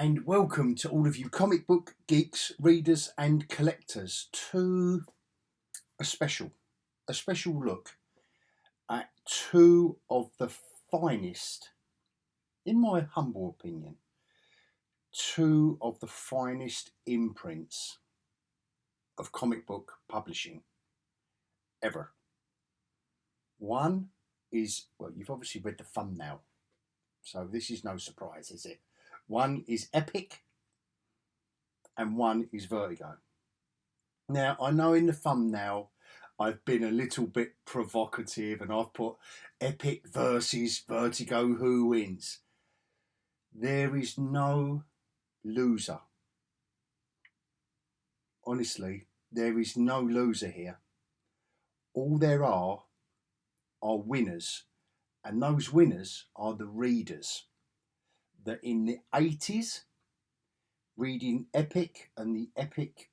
and welcome to all of you comic book geeks, readers and collectors to a special look at two of the finest, in my humble opinion, two of the finest imprints of comic book publishing ever. One is, well, you've obviously read the thumbnail, so this is no surprise, is it? One is Epic and one is Vertigo. Now, I know in the thumbnail I've been a little bit provocative and I've put Epic versus Vertigo, who wins? There is no loser. Honestly, there is no loser here. All there are winners, and those winners are the readers that in the 80s, reading Epic and the Epic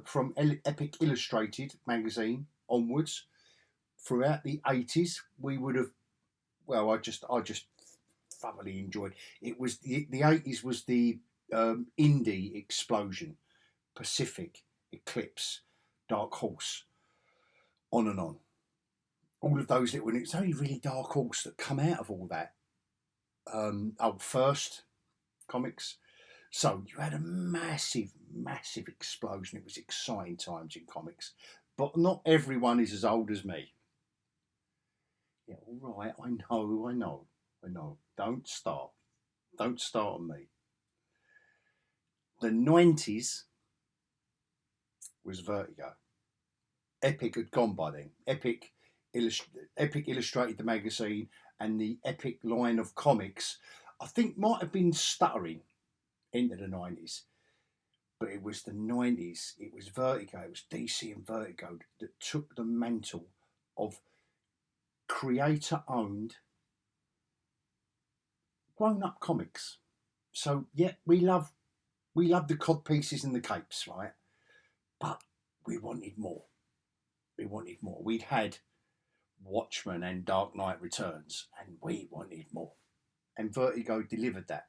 from Epic Illustrated magazine onwards, throughout the 80s, we would have, well, I just thoroughly enjoyed. It was the 80s was the indie explosion, Pacific, Eclipse, Dark Horse, on and on. All of those little, it's only really Dark Horse that come out of all that. First comics. So you had a massive explosion. It was exciting times in comics, but not everyone is as old as me. Yeah, all right, I know. Don't start on me. The 90s was Vertigo. Epic had gone by then. Epic illustrated the magazine, and the Epic line of comics, I think, might have been stuttering into the 90s. But it was the 90s, it was Vertigo, it was DC and Vertigo that took the mantle of creator-owned, grown-up comics. So, yeah, we love the cod pieces and the capes, right? But we wanted more. We'd had Watchmen and Dark Knight Returns, and we wanted more. And Vertigo delivered that.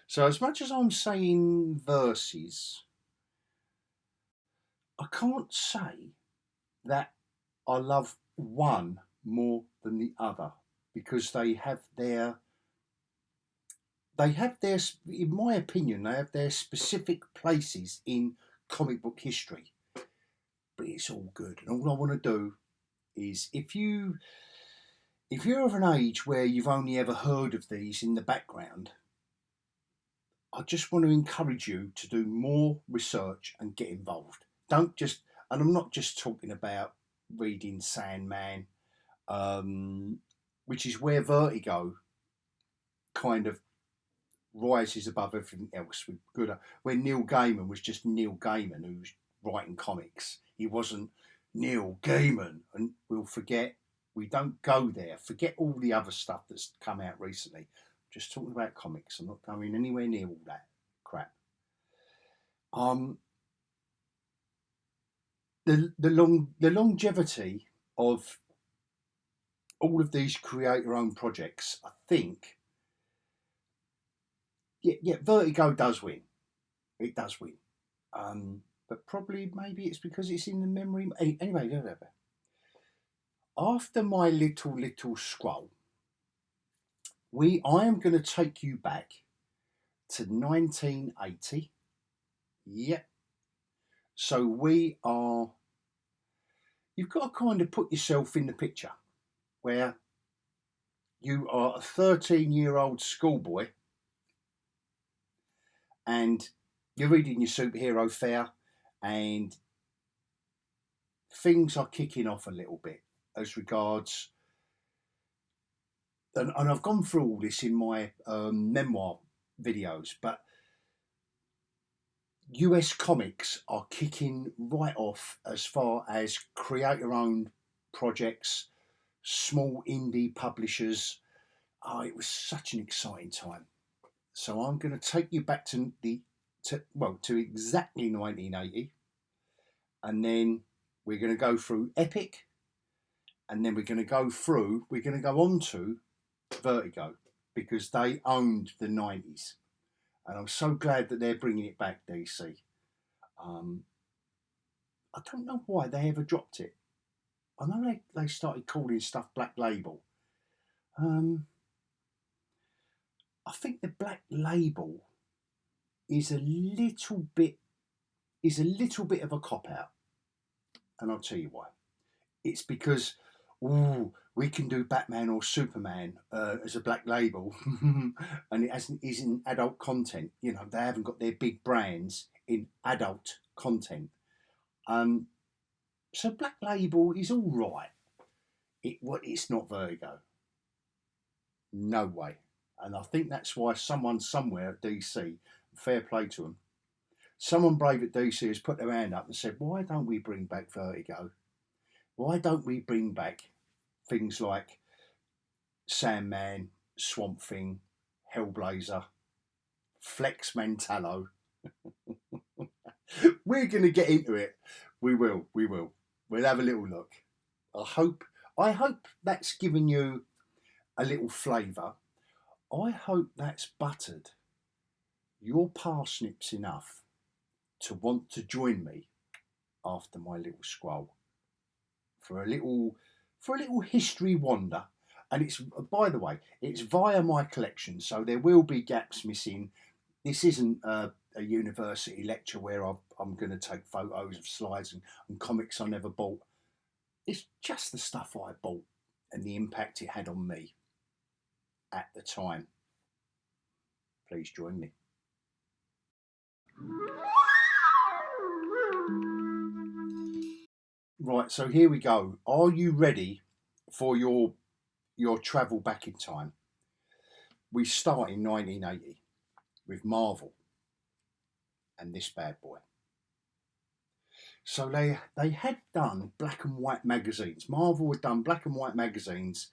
So as much as I'm saying verses, I can't say that I love one more than the other, because they have their, in my opinion, they have their specific places in comic book history. But it's all good, and all I want to do is, if you're of an age where you've only ever heard of these in the background, I just want to encourage you to do more research and get involved. Don't just, and I'm not just talking about reading Sandman, which is where Vertigo kind of rises above everything else. Where Neil Gaiman was just Neil Gaiman, who was writing comics. He wasn't Neil Gaiman, and we don't go there. Forget all the other stuff that's come out recently. I'm just talking about comics. I'm not going anywhere near all that crap. The longevity of all of these creator-owned projects, I think, yeah, Vertigo does win. It does win. But probably, maybe it's because it's in the memory. Anyway, after my little scroll, I am going to take you back to 1980. Yep. So you've got to kind of put yourself in the picture, where you are a 13-year-old schoolboy and you're reading your superhero fare, and things are kicking off a little bit as regards, and I've gone through all this in my memoir videos, but US comics are kicking right off as far as creator-owned projects, small indie publishers. It was such an exciting time. So I'm going to take you back to exactly 1980, and then we're going to go through Epic, and then we're going to go on to Vertigo, because they owned the 90s. and I'm so glad that they're bringing it back, DC. I don't know why they ever dropped it. I know they started calling stuff Black Label. I think the Black Label is a little bit of a cop out, and I'll tell you why. It's because we can do Batman or Superman as a Black Label, and it isn't adult content. You know, they haven't got their big brands in adult content. So Black Label is all right. It's not Vertigo. No way. And I think that's why someone somewhere at DC, fair play to them, someone brave at DC has put their hand up and said, why don't we bring back Vertigo? Why don't we bring back things like Sandman, Swamp Thing, Hellblazer, Flex Mentallo? We're going to get into it. We will. We'll have a little look. I hope that's given you a little flavour. I hope that's buttered your parsnips enough to want to join me after my little scroll for a little history wander. And it's, by the way, it's via my collection, so there will be gaps missing. This isn't a university lecture where I'm going to take photos of slides and comics I never bought. It's just the stuff I bought and the impact it had on me at the time. Please join me. Right, so here we go. Are you ready for your travel back in time? We start in 1980 with Marvel and this bad boy. So they had done black and white magazines. Marvel had done black and white magazines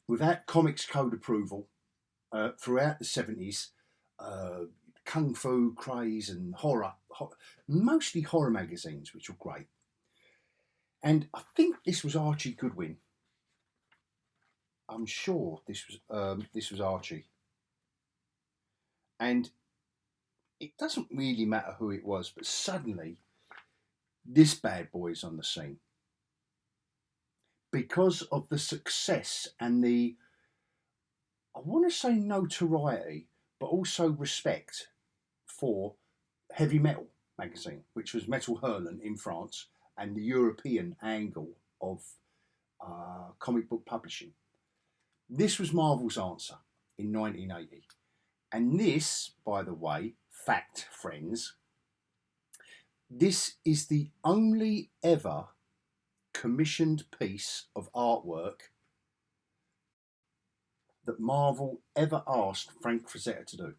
without Comics Code approval throughout the 70s. Kung Fu craze and horror, mostly horror magazines, which were great. And I think this was Archie Goodwin. I'm sure this was Archie. And it doesn't really matter who it was, but suddenly this bad boy is on the scene because of the success and the, I want to say notoriety, but also respect for Heavy Metal magazine, which was Metal Hurlant in France, and the European angle of comic book publishing. This was Marvel's answer in 1980. And this, by the way, fact, friends, this is the only ever commissioned piece of artwork that Marvel ever asked Frank Frazetta to do.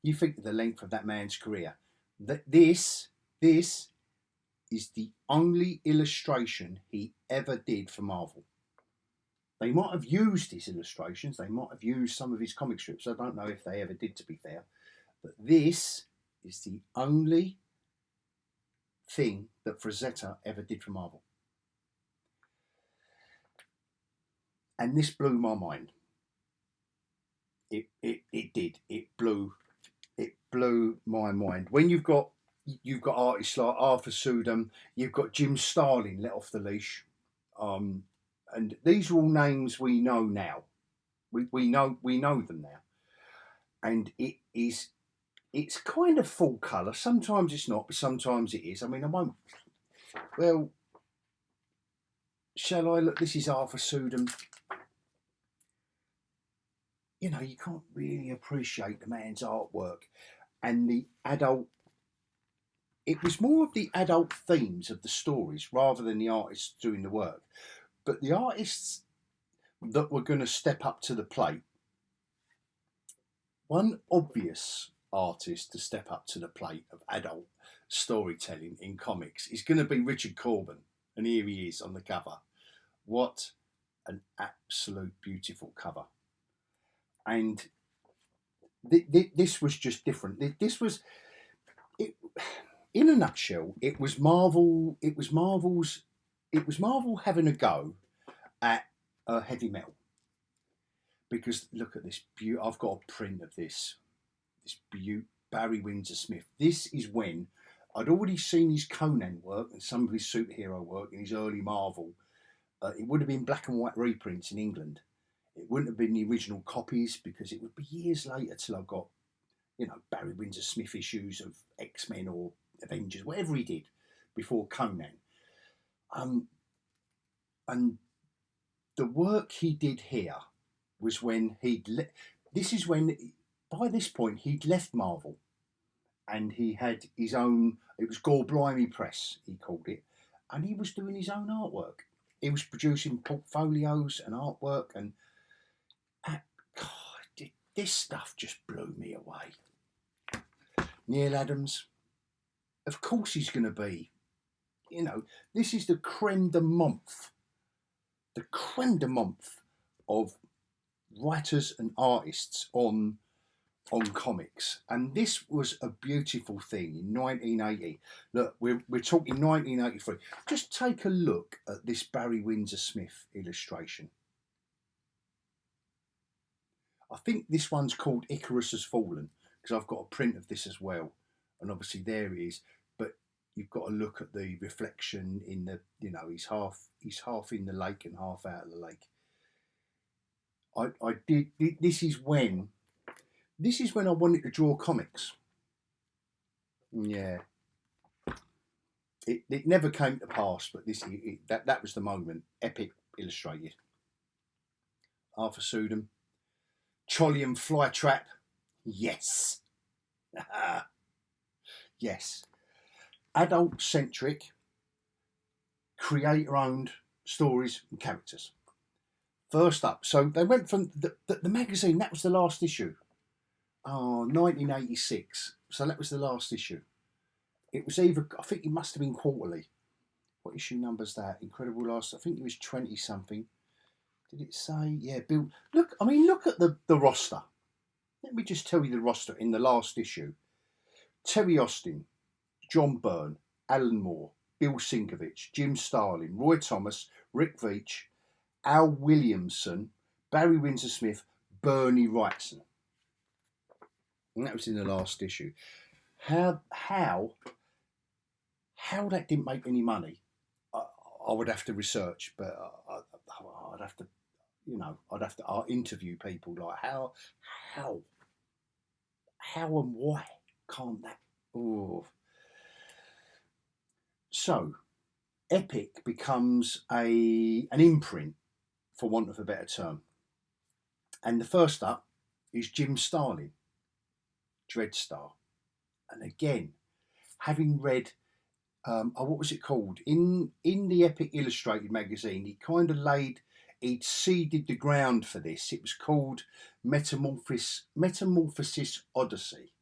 You think of the length of that man's career. That this is the only illustration he ever did for Marvel. They might have used his illustrations. They might have used some of his comic strips. I don't know if they ever did, to be fair. But this is the only thing that Frazetta ever did for Marvel. And this blew my mind. It did. It blew my mind. When you've got artists like Arthur Sudam, you've got Jim Starlin let off the leash. And these are all names we know now. We know them now. And it's kind of full colour. Sometimes it's not, but sometimes it is. I mean, I won't. Well, shall I look? This is Arthur Sudam. You know, you can't really appreciate the man's artwork and the adult. It was more of the adult themes of the stories rather than the artists doing the work. But the artists that were going to step up to the plate, one obvious artist to step up to the plate of adult storytelling in comics is going to be Richard Corbin. And here he is on the cover. What an absolute beautiful cover. And this was just different. This was, in a nutshell, it was Marvel having a go at Heavy Metal. because look at this beauty. I've got a print of this beauty, Barry Windsor Smith. This is when I'd already seen his Conan work and some of his superhero work in his early Marvel. It would have been black and white reprints in England. It wouldn't have been the original copies because it would be years later till I got, Barry Windsor Smith issues of X-Men or Avengers, whatever he did before Conan. And the work he did here was when this is when, by this point, he'd left Marvel and he had his own, it was Gore Blimey Press, he called it, and he was doing his own artwork. He was producing portfolios and artwork, and God, this stuff just blew me away. Neil Adams, of course he's going to be, this is the creme de menthe of writers and artists on comics, and this was a beautiful thing in 1980. Look, we're talking 1983. Just take a look at this Barry Windsor Smith illustration. I think this one's called Icarus Has Fallen because I've got a print of this as well, and obviously there it is. But you've got to look at the reflection in the, he's half in the lake and half out of the lake. I did. This is when I wanted to draw comics. Yeah. It never came to pass, but that was the moment. Epic illustrated. Arthur Sudham. Trolley and Flytrap. Yes. Yes. Adult-centric, creator-owned stories and characters. First up, so they went from the magazine, that was the last issue. 1986. So that was the last issue. It was either, I think it must have been quarterly. What issue number's that? Incredible Last, I think it was 20 something. Did it say? Yeah, Bill. Look at the roster. Let me just tell you the roster in the last issue. Terry Austin, John Byrne, Alan Moore, Bill Sienkiewicz, Jim Starlin, Roy Thomas, Rick Veitch, Al Williamson, Barry Windsor Smith, Bernie Wrightson. And that was in the last issue. How that didn't make any money, I would have to research, but I'd have to, I'd interview people like how and why can't that? Oh. So, Epic becomes an imprint, for want of a better term. And the first up is Jim Starlin, Dreadstar. And again, having read, what was it called? In the Epic Illustrated magazine, he'd seeded the ground for this. It was called Metamorphosis Odyssey.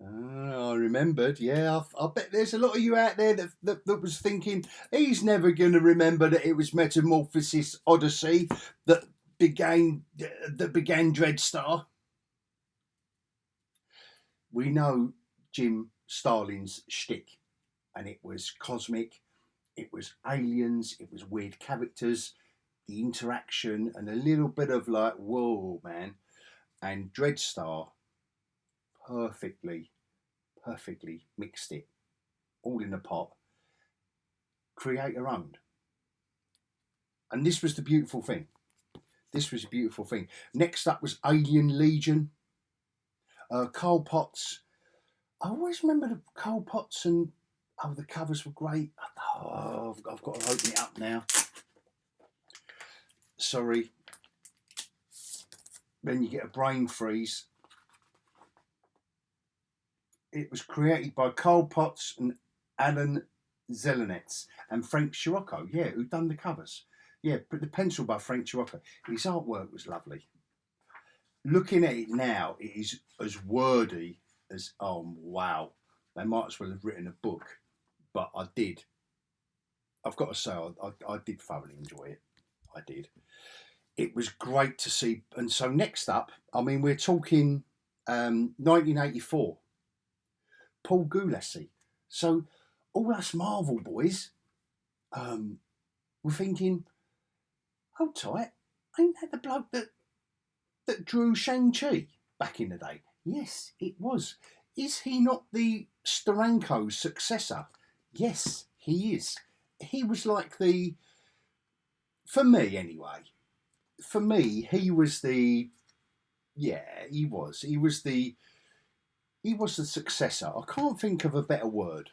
I remembered, yeah. I bet there's a lot of you out there that was thinking he's never going to remember that it was Metamorphosis Odyssey that began Dreadstar. We know Jim Starlin's shtick, and it was cosmic, it was aliens, it was weird characters, the interaction, and a little bit of like, whoa, man. And Dreadstar perfectly mixed it, all in a pot, creator owned. And this was the beautiful thing. Next up was Alien Legion. Carl Potts. I always remember the Carl Potts, and the covers were great. I've got to open it up now. Sorry. Then you get a brain freeze. It was created by Carl Potts and Alan Zelenetz and Frank Scirocco, who'd done the covers. Yeah, but the pencil by Frank Scirocco. His artwork was lovely. Looking at it now, it is as wordy as, wow. They might as well have written a book, but I did. I've got to say, I did thoroughly enjoy it. I did. It was great to see. And so next up, we're talking 1984. Paul Gulacy. So all us Marvel boys were thinking, hold tight, ain't that the bloke that drew Shang-Chi back in the day? Yes, it was. Is he not the Steranko's successor? Yes, he is. He was like the, for me anyway, for me, he was the, yeah, he was. He was the successor. I can't think of a better word.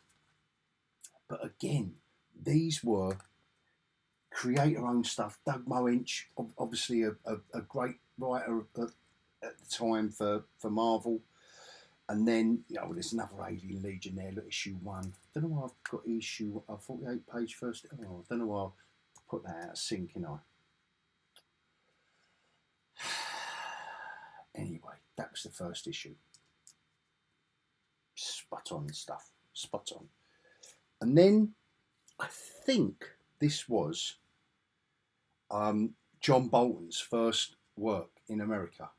But again, these were creator-owned stuff. Doug Moench, obviously a great writer at the time for Marvel. And then, there's another Alien Legion there, look, issue 1. I don't know why I've got issue, a 48-page first. Oh, I don't know why I'll put that out of sync, Anyway, that was the first issue. Spot on stuff, spot on. And then I think this was John Bolton's first work in America.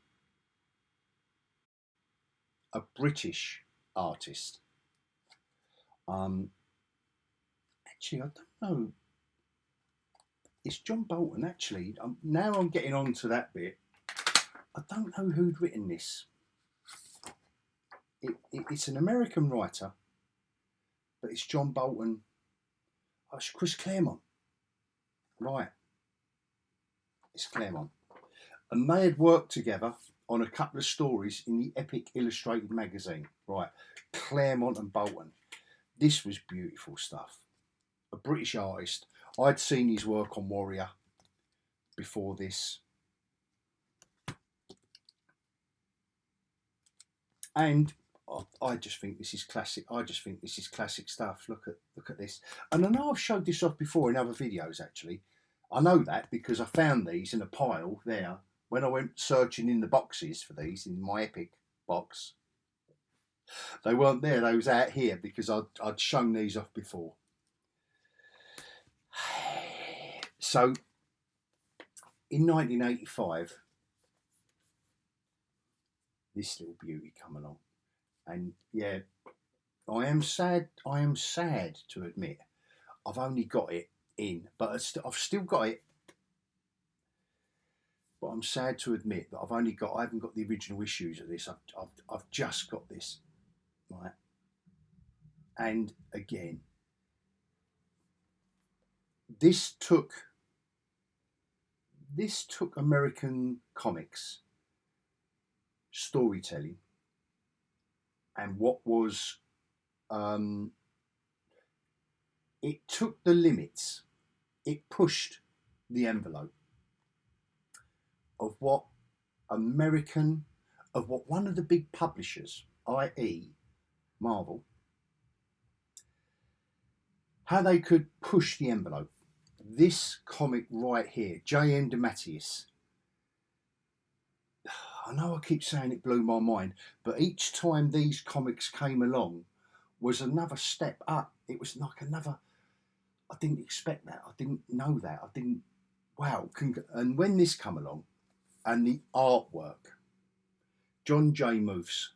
A British artist. Actually, I don't know. It's John Bolton, actually. Now I'm getting on to that bit. I don't know who'd written this. It's an American writer, but it's John Bolton. Oh, it's Chris Claremont. Right. It's Claremont. And they had worked together on a couple of stories in the Epic Illustrated magazine. Right. Claremont and Bolton. This was beautiful stuff. A British artist. I'd seen his work on Warrior before this. And I just think this is classic. I just think this is classic stuff. Look at this. And I know I've showed this off before in other videos, actually. I know that because I found these in a pile there when I went searching in the boxes for these in my Epic box. They weren't there. They was out here because I'd shown these off before. So in 1985, this little beauty come along. And yeah, I am sad to admit I've only got it in, but I've still got it. But I'm sad to admit that I haven't got the original issues of this. I've just got this, right? And again, this took American comics storytelling and what was it took the limits, it pushed the envelope of what one of the big publishers, i.e. Marvel, how they could push the envelope. This comic right here, J.M. DeMatteis, I know I keep saying it blew my mind, but each time these comics came along was another step up. It was like another, I didn't expect that. I didn't know that. I didn't, wow. And when this come along and the artwork, John J. Muth's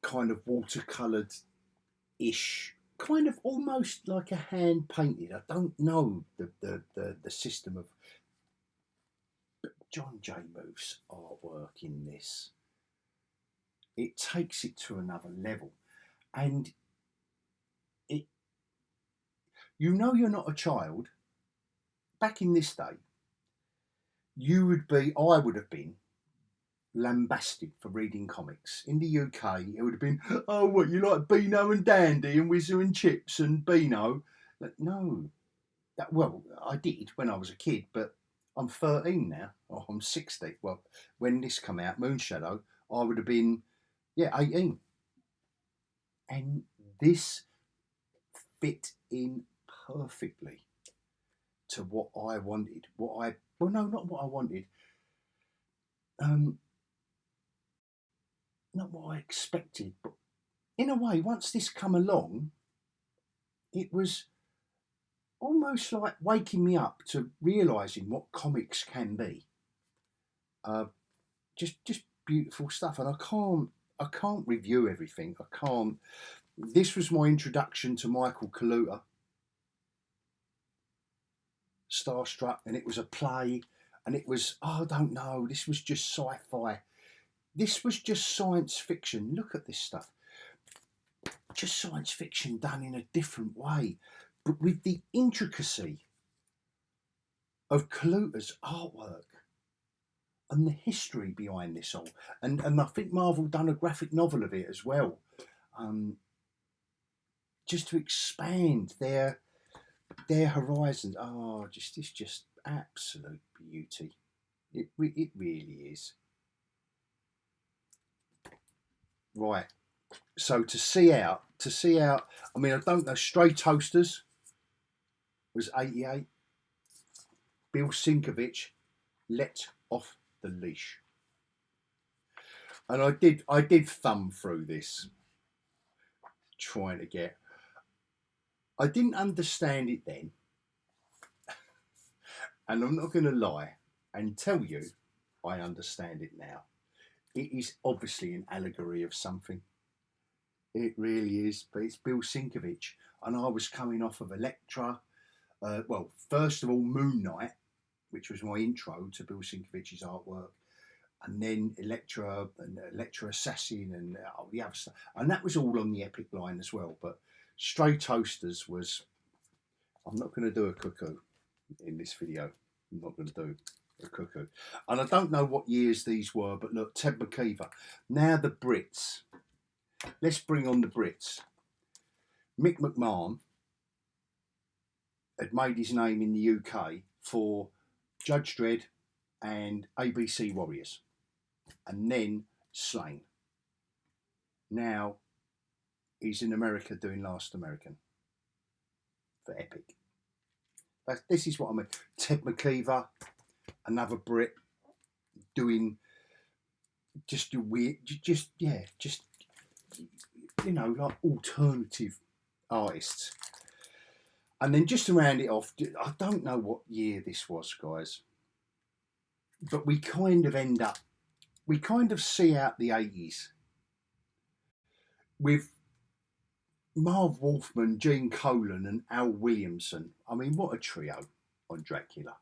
kind of watercoloured-ish, kind of almost like a hand painted. I don't know the system of, but John J. Muth's artwork in this, it takes it to another level. And it, you're not a child. Back in this day, I would have been lambasted for reading comics. In the UK, it would have been, oh, what, you like Beano and Dandy and Whizzer and Chips and Beano? But no, well, I did when I was a kid, but I'm 13 now, or I'm 60. Well, when this come out, Moonshadow, I would have been, 18. And this fit in perfectly to what I wanted. Well, no, not what I wanted. Not what I expected, but in a way, once this come along, it was almost like waking me up to realising what comics can be. Just beautiful stuff, and I can't review everything. I can't. This was my introduction to Michael Kaluta, Starstruck, and it was a play, and it was, oh, I don't know, this was just sci-fi. This was just science fiction. Look at this stuff. Just science fiction done in a different way, but with the intricacy of Kaluuta's artwork and the history behind this all. And I think Marvel done a graphic novel of it as well, just to expand their horizons. Oh, it's just absolute beauty. It really is. Right. So to see out, I mean, I don't know, Stray Toasters was 88. Bill Sinkovich, Let Off the Leash. And I did thumb through this, trying to get, I didn't understand it then. And I'm not going to lie and tell you I understand it now. It is obviously an allegory of something. It really is, but it's Bill Sinkovich. And I was coming off of Elektra. Well, first of all, Moon Knight, which was my intro to Bill Sinkovich's artwork. And then Elektra and Elektra Assassin and all the other stuff. And that was all on the Epic line as well. But Stray Toasters was, I'm not going to do a cuckoo in this video. I'm not going to do a cuckoo. And I don't know what years these were, but look, Ted McKeever. Now the Brits. Let's bring on the Brits. Mick McMahon had made his name in the UK for Judge Dredd and ABC Warriors, and then Slain. Now he's in America doing Last American for Epic. This is what I mean. Ted McKeever, another Brit, doing just weird, just you know, like alternative artists. And then just to round it off, I don't know what year this was, guys, but we kind of see out the 80s with Marv Wolfman, Gene Colan and Al Williamson. I mean, what a trio on Dracula.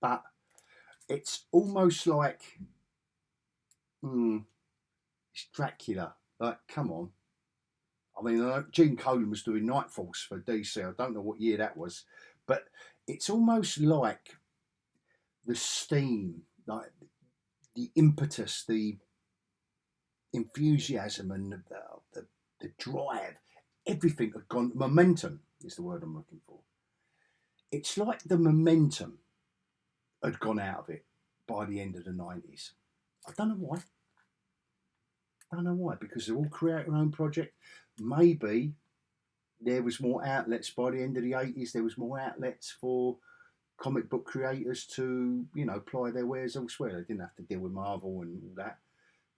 But it's almost like, it's Dracula. Like, come on. I mean, Gene Colan was doing Night Force for DC. I don't know what year that was. But it's almost like the steam, like the impetus, the enthusiasm and the drive, everything had gone. Momentum is the word I'm looking for. It's like the momentum had gone out of it by the end of the 90s. I don't know why. Because they all create their own project. Maybe there was more outlets by the end of the 80s. There was more outlets for comic book creators to, you know, ply their wares elsewhere. They didn't have to deal with Marvel and all that.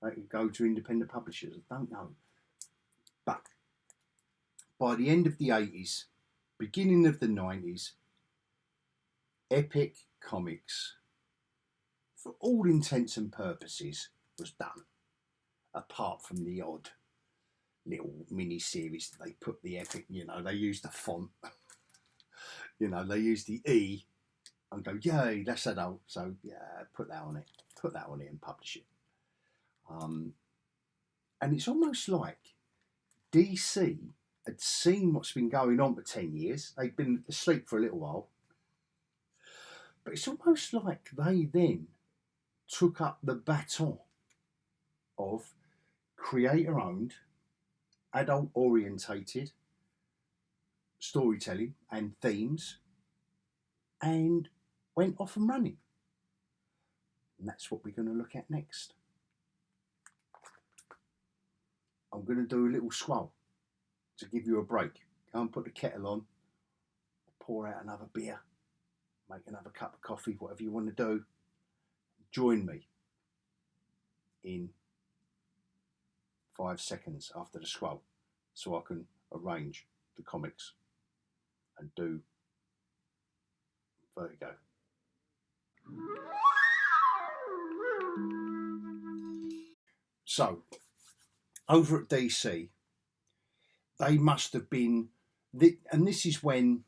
They could go to independent publishers. I don't know. But by the end of the 80s, beginning of the 90s, Epic Comics, for all intents and purposes, was done. Apart from the odd little mini-series they put the Epic, you know, they used the font. You know, they used the E and go, yay, that's adult. So, yeah, put that on it. Put that on it and publish it. And it's almost like DC had seen what's been going on for 10 years. They'd been asleep for a little while. But it's almost like they then took up the baton of creator-owned, adult-orientated storytelling and themes and went off and running. And that's what we're going to look at next. I'm going to do a little scroll to give you a break. Go and put the kettle on, pour out another beer, make another cup of coffee, whatever you want to do. Join me in 5 seconds after the scroll so I can arrange the comics and do Vertigo. So, over at DC, they must have been, and this is when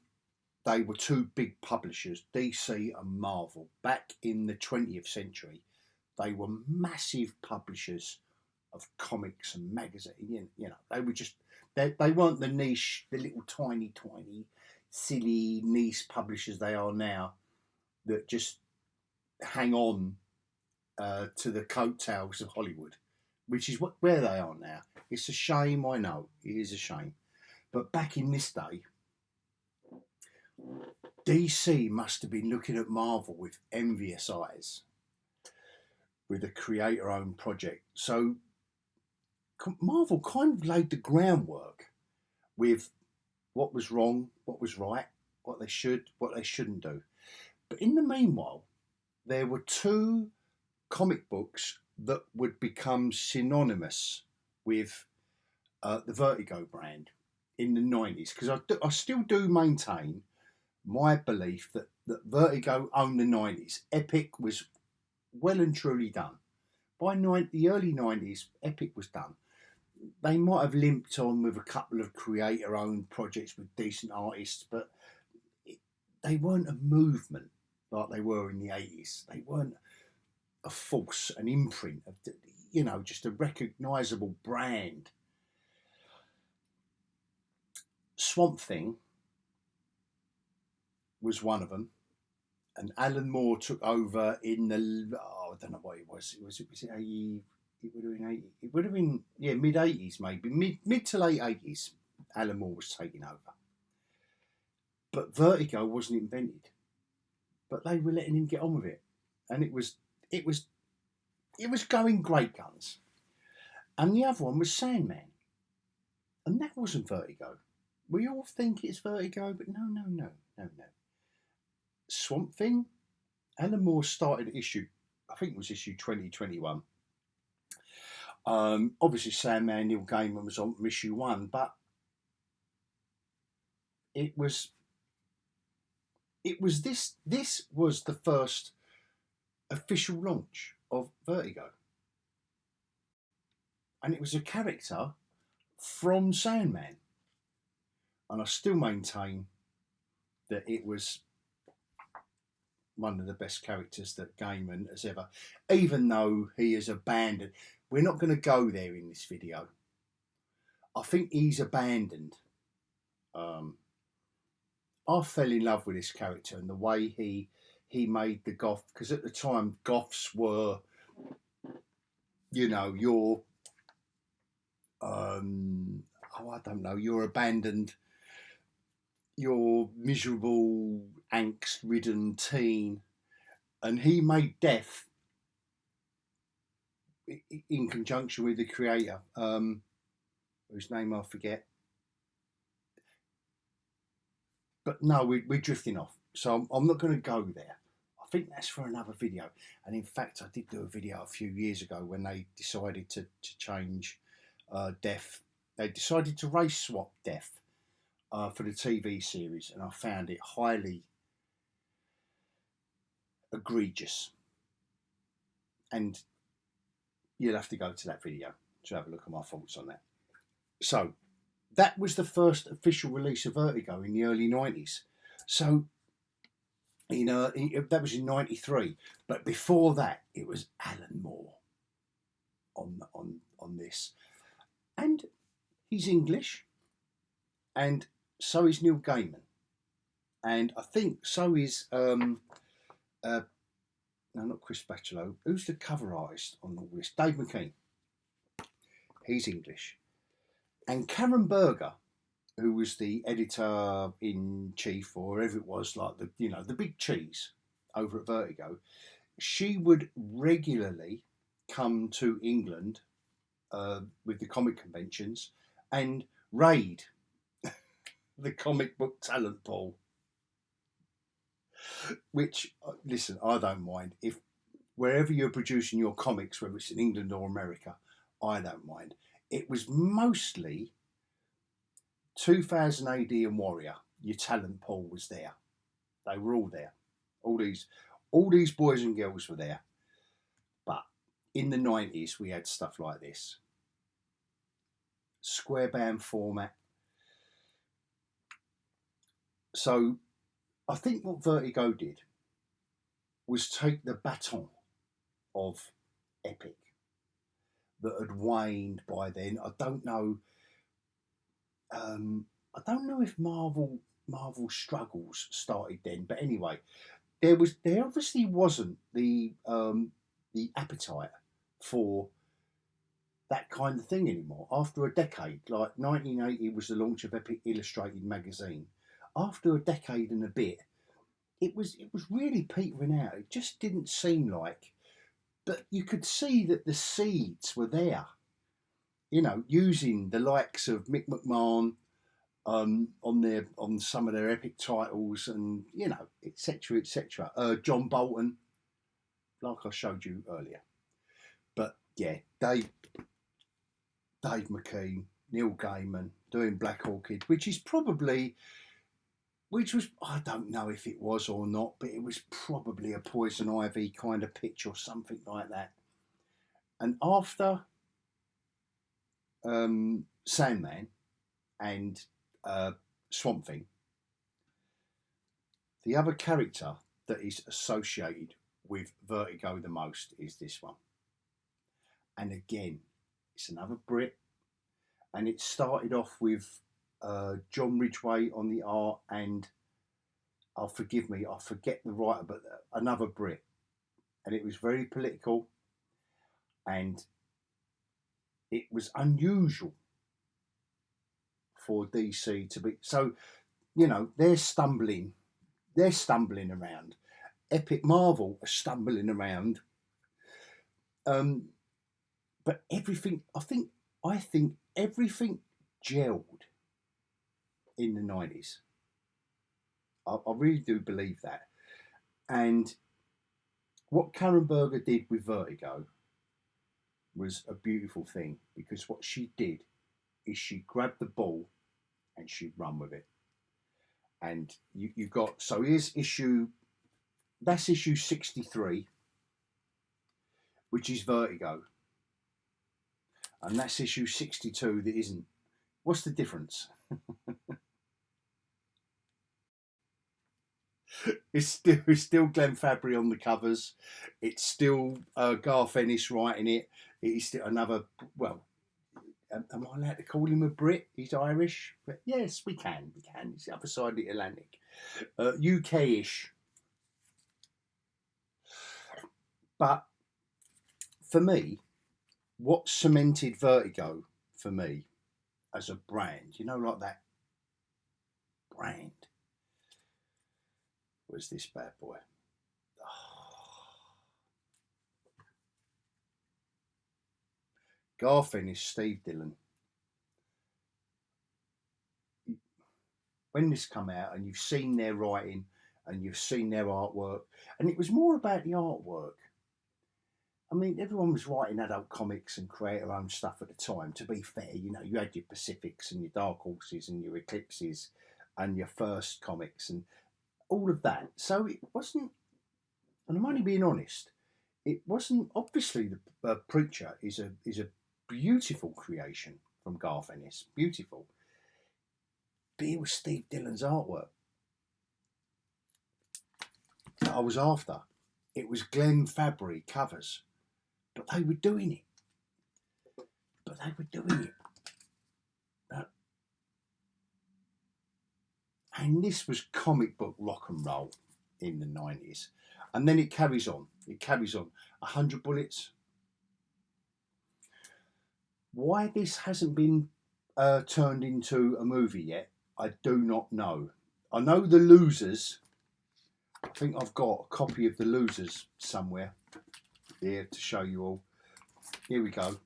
they were two big publishers, DC and Marvel. Back in the 20th century, they were massive publishers of comics and magazines. You know, they were just, they weren't the niche, the little tiny, silly niche publishers they are now that just hang on to the coattails of Hollywood, which is where they are now. It's a shame, I know, it is a shame. But back in this day, DC must have been looking at Marvel with envious eyes with a creator-owned project. So Marvel kind of laid the groundwork with what was wrong, what was right, what they should, what they shouldn't do. But in the meanwhile, there were two comic books that would become synonymous with the Vertigo brand in the 90s, because I still do maintain my belief that Vertigo owned the 90s. Epic was well and truly done. By the early 90s, Epic was done. They might have limped on with a couple of creator-owned projects with decent artists, but they weren't a movement like they were in the 80s. They weren't a force, an imprint, you know, just a recognisable brand. Swamp Thing was one of them, and Alan Moore took over in the, I don't know what it was. Was it 80? It would have been 80. It would have been, yeah, mid 80s maybe, mid to late 80s. Alan Moore was taking over, but Vertigo wasn't invented. But they were letting him get on with it, and it was going great guns. And the other one was Sandman, and that wasn't Vertigo. We all think it's Vertigo, but no. Swamp Thing, Alan Moore started issue, I think it was issue 2021. Obviously Sandman, Neil Gaiman was on issue 1, but it was this was the first official launch of Vertigo. And it was a character from Sandman. And I still maintain that it was one of the best characters that Gaiman has ever, even though he has abandoned. We're not going to go there in this video. I think he's abandoned. I fell in love with this character and the way he made the goth, because at the time goths were, you know, your I don't know, you're abandoned, your miserable, angst-ridden teen, and he made death in conjunction with the creator, whose name I forget. But no, we're drifting off, so I'm not going to go there. I think that's for another video. And in fact, I did do a video a few years ago when they decided to change Death. They decided to race swap Death for the TV series, and I found it highly egregious. And you'll have to go to that video to have a look at my thoughts on that. So that was the first official release of Vertigo in the early 90s. So, you know, that was in 93. But before that, it was Alan Moore on this. And he's English. And so is Neil Gaiman. And I think so is, no, not Chris Bachalo. Who's the cover artist on all this? Dave McKean. He's English. And Karen Berger, who was the editor-in-chief, or whatever it was, like the big cheese over at Vertigo, she would regularly come to England with the comic conventions and raid the comic book talent pool. Which, listen, I don't mind. If wherever you're producing your comics, whether it's in England or America, I don't mind. It was mostly 2000 AD and Warrior. Your talent pool was there. They were all there. All these boys and girls were there. But in the 90s, we had stuff like this. Square band format. So I think what Vertigo did was take the baton of Epic that had waned by then. I don't know. I don't know if Marvel struggles started then, but anyway, there obviously wasn't the appetite for that kind of thing anymore. After a decade, like 1980 was the launch of Epic Illustrated magazine. After a decade and a bit, it was really petering out. It just didn't seem like, but you could see that the seeds were there. You know, using the likes of Mick McMahon on some of their epic titles, and you know, etc. etc. John Bolton, like I showed you earlier. But yeah, Dave McKean, Neil Gaiman doing Black Orchid, which was, I don't know if it was or not, but it was probably a Poison Ivy kind of pitch or something like that. And after Sandman and Swamp Thing, the other character that is associated with Vertigo the most is this one. And again, it's another Brit, and it started off with John Ridgway on the art, and forgive me, I forget the writer, but another Brit, and it was very political, and it was unusual for DC to be so. You know, they're stumbling around. Epic Marvel are stumbling around. But everything, I think everything gelled in the 90s. I really do believe that. And what Karen Berger did with Vertigo was a beautiful thing, because what she did is she grabbed the ball and she'd run with it. And you've got, so here's that's issue 63, which is Vertigo. And that's issue 62 that isn't. What's the difference? It's still Glenn Fabry on the covers. It's still Garth Ennis writing it. It is still another, well, am I allowed to call him a Brit? He's Irish. But yes, we can. It's the other side of the Atlantic. UK-ish. But for me, what cemented Vertigo for me as a brand, you know, like that brand, was this bad boy. Garth Ennis, Steve Dillon. When this come out and you've seen their writing and you've seen their artwork, and it was more about the artwork. I mean, everyone was writing adult comics and create their own stuff at the time. To be fair, you know, you had your Pacifics and your Dark Horses and your Eclipses and your First comics and all of that. So it wasn't, and I'm only being honest, it wasn't, obviously the Preacher is a beautiful creation from Garth Ennis, beautiful. But it was Steve Dillon's artwork that I was after. It was Glenn Fabry covers, but they were doing it. And this was comic book rock and roll in the 90s. And then it carries on. 100 Bullets. Why this hasn't been turned into a movie yet, I do not know. I know The Losers. I think I've got a copy of The Losers somewhere here to show you all. Here we go.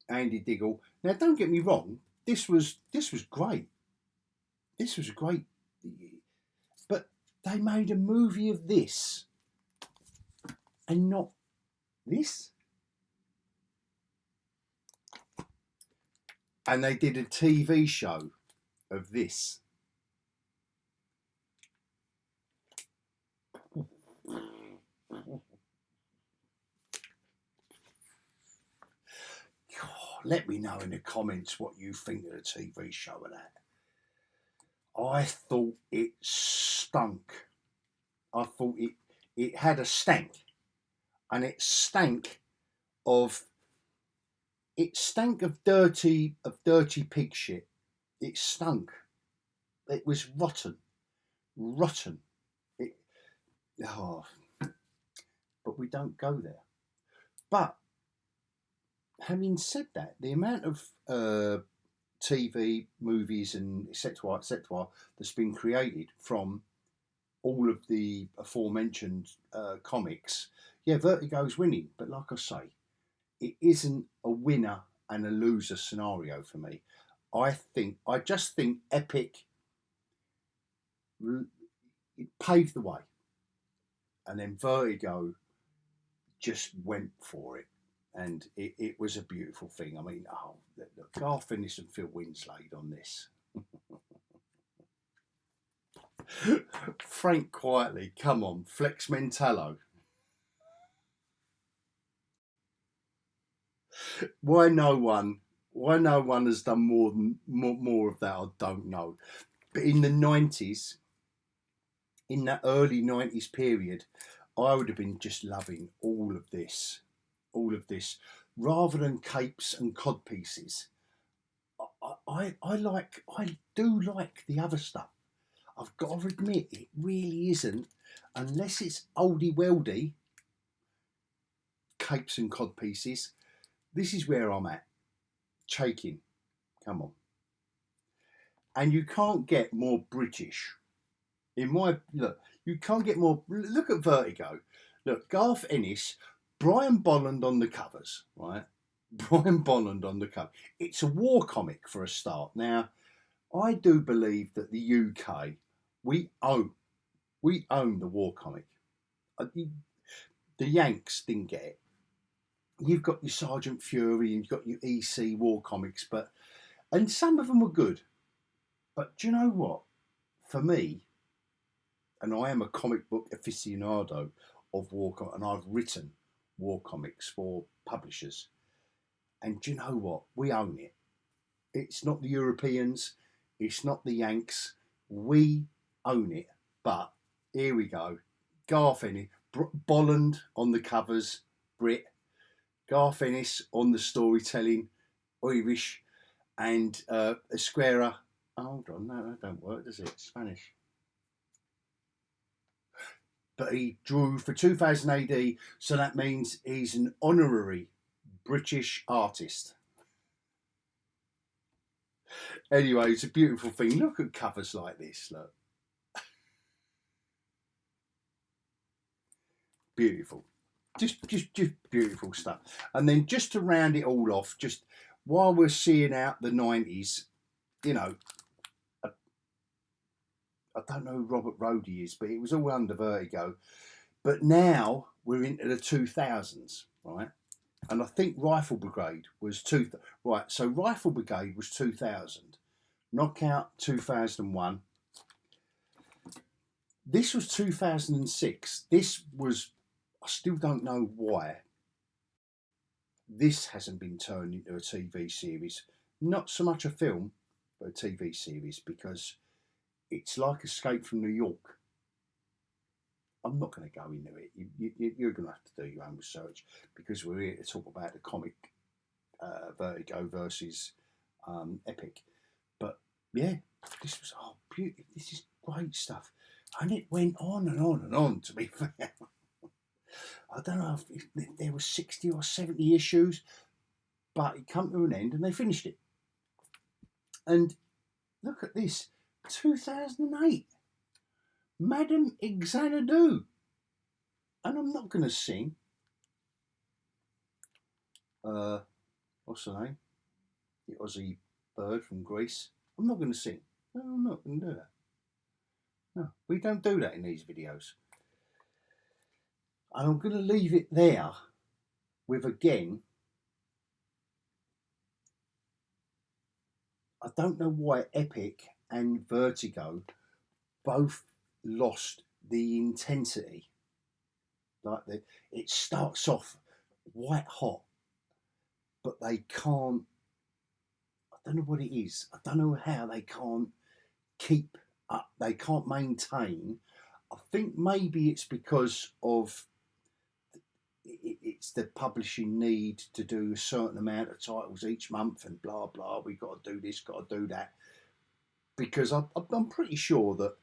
Andy Diggle. Now, don't get me wrong. This was great. This was great. But they made a movie of this and not this. And they did a TV show of this. Let me know in the comments what you think of the TV show of that. I thought it stunk. stunk. I thought it had a stank, and it stank of dirty pig shit. It stunk. It was rotten. It, oh, but we don't go there. But having said that, the amount of TV, movies, and etc. that's been created from all of the aforementioned comics, yeah, Vertigo's winning. But like I say, it isn't a winner and a loser scenario for me. I just think Epic paved the way, and then Vertigo just went for it, and it was a beautiful thing. I mean, look, Garth Ennis and Phil Winslade on this. Frank Quietly, come on, Flex Mentallo. Why no one has done more of that, I don't know. But in the 90s, in that early 90s period, I would have been just loving all of this, rather than capes and cod pieces. I do like the other stuff. I've got to admit, it really isn't, unless it's oldie weldy capes and cod pieces. This is where I'm at. Shaking, come on. And you can't get more British. You can't get more. Look at Vertigo. Look, Garth Ennis, Brian Bolland on the covers, right? Brian Bolland on the cover. It's a war comic for a start. Now, I do believe that the UK, we own the war comic. The Yanks didn't get it. You've got your Sergeant Fury and you've got your EC war comics, and some of them were good. But do you know what? For me, and I am a comic book aficionado of war comics, and I've written war comics for publishers. And do you know what? We own it. It's not the Europeans. It's not the Yanks. We own it. But here we go. Garth Ennis, Bolland on the covers, Brit. Garth Ennis on the storytelling, Irish, and Esquerra. Hold on, no, that don't work, does it? Spanish. But he drew for 2000 AD, so that means he's an honorary British artist. Anyway, it's a beautiful thing. Look at covers like this, look. Beautiful. Just beautiful stuff. And then just to round it all off, just while we're seeing out the 90s, you know, I don't know who Robert Rodey is, but it was all under Vertigo. But now we're into the 2000s, right? And I think Rifle Brigade was right. So Rifle Brigade was 2000, Knockout 2001. This was 2006. This was, I still don't know why this hasn't been turned into a TV series. Not so much a film, but a TV series, because it's like Escape from New York. I'm not going to go into it. You're going to have to do your own research, because we're here to talk about the comic Vertigo versus Epic. But yeah, this was beautiful. This is great stuff, and it went on and on and on. To be fair, I don't know if there were 60 or 70 issues, but it came to an end and they finished it. And look at this, 2008. Madame Xanadu. And I'm not going to sing. What's her name? The Aussie bird from Greece. I'm not going to sing. No, I'm not going to do that. No, we don't do that in these videos. And I'm going to leave it there with, again, I don't know why Epic and Vertigo both lost the intensity. Like it starts off white hot, but they can't. I don't know what it is. I don't know how they can't keep they can't maintain. I think maybe it's because of it's the publishing need to do a certain amount of titles each month and blah blah. We got to do this, got to do that. Because I'm pretty sure that,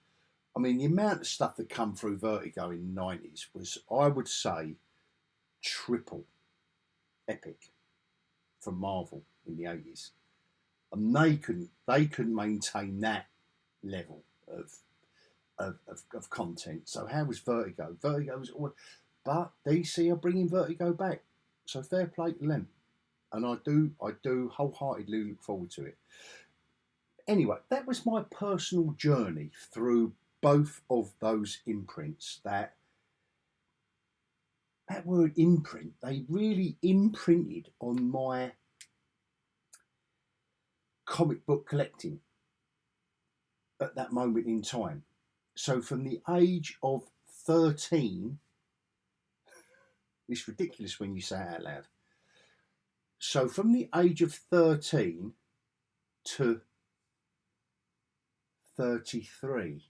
I mean, the amount of stuff that come through Vertigo in the 90s was, I would say, triple Epic from Marvel in the 80s, and they couldn't maintain that level of content. So how was Vertigo? Vertigo was always, but DC are bringing Vertigo back, so fair play to them, and I do wholeheartedly look forward to it. Anyway, that was my personal journey through both of those imprints. That word imprint, they really imprinted on my comic book collecting at that moment in time. So from the age of 13, it's ridiculous when you say it out loud. So from the age of 13 to 33,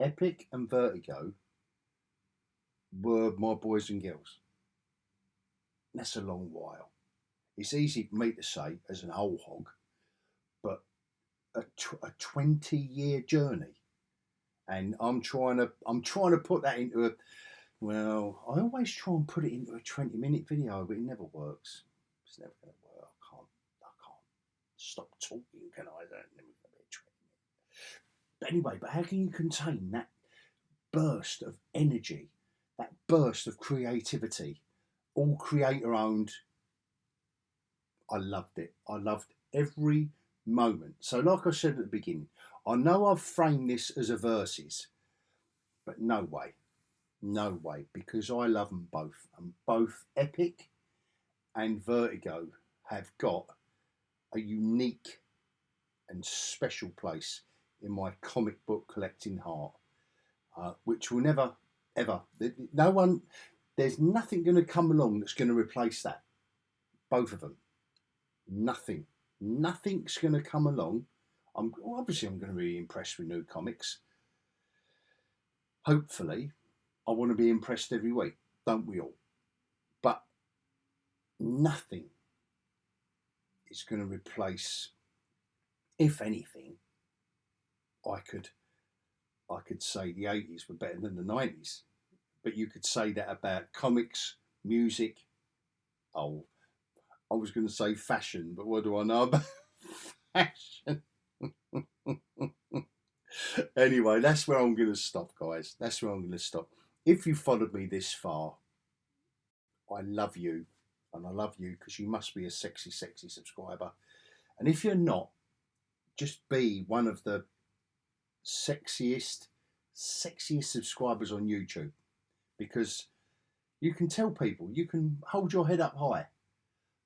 Epic and Vertigo were my boys and girls. That's a long while. It's easy for me to say as an old hog, but a 20-year journey, and I'm trying to put that into a, well, I always try and put it into a 20-minute video, but it never works. It's never going to work. I can't stop talking, can I? Never going to be 20 minutes. But anyway, but how can you contain that burst of energy, that burst of creativity, all creator owned? I loved it. I loved every moment. So like I said at the beginning, I know I've framed this as a versus, but no way, because I love them both, and both Epic and Vertigo have got a unique and special place in my comic book collecting heart, which will never, ever, there's nothing going to come along that's going to replace that. Both of them. Nothing's going to come along. Obviously I'm going to be impressed with new comics. Hopefully, I want to be impressed every week, don't we all? But nothing is going to replace. If anything, I could say the 80s were better than the 90s, but you could say that about comics, music. Oh, I was going to say fashion, but what do I know about fashion? Anyway, that's where I'm going to stop, guys. That's where I'm going to stop. If you followed me this far, I love you. And I love you because you must be a sexy, sexy subscriber. And if you're not, just be one of the sexiest subscribers on YouTube. Because you can tell people, you can hold your head up high,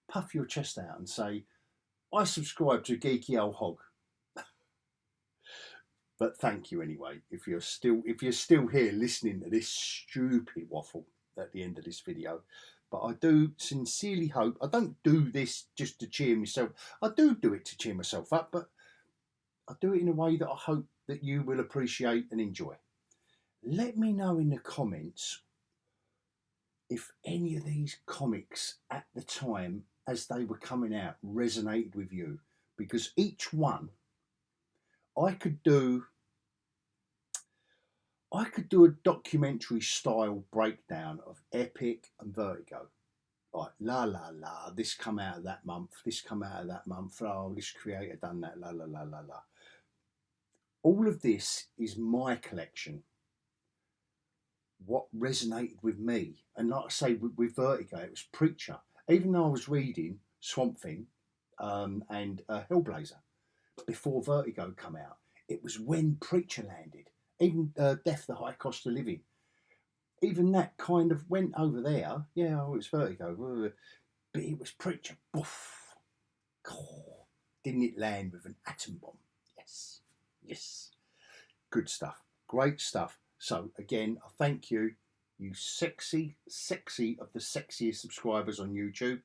puff your chest out and say, I subscribe to geekyOlhog. But thank you anyway, if you're still here listening to this stupid waffle at the end of this video. But I do sincerely hope, I don't do this just to cheer myself. I do it to cheer myself up, but I do it in a way that I hope that you will appreciate and enjoy. Let me know in the comments if any of these comics at the time as they were coming out resonated with you, because each one I could do a documentary style breakdown of Epic and Vertigo. Like, this come out of that month, this come out of that month, oh, this creator done that, la. All of this is my collection. What resonated with me. And like I say, with Vertigo, it was Preacher. Even though I was reading Swamp Thing and Hellblazer before Vertigo come out, it was when Preacher landed. Even Death, the High Cost of Living. Even that kind of went over there. Yeah, oh, it's Vertigo. But it was Preacher. Boof. Oh, didn't it land with an atom bomb? Yes. Good stuff. Great stuff. So, again, I thank you, you sexy of the sexiest subscribers on YouTube.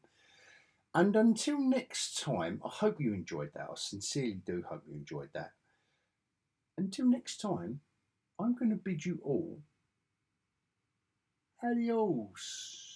And until next time, I hope you enjoyed that. I sincerely do hope you enjoyed that. until next time, I'm going to bid you all adios.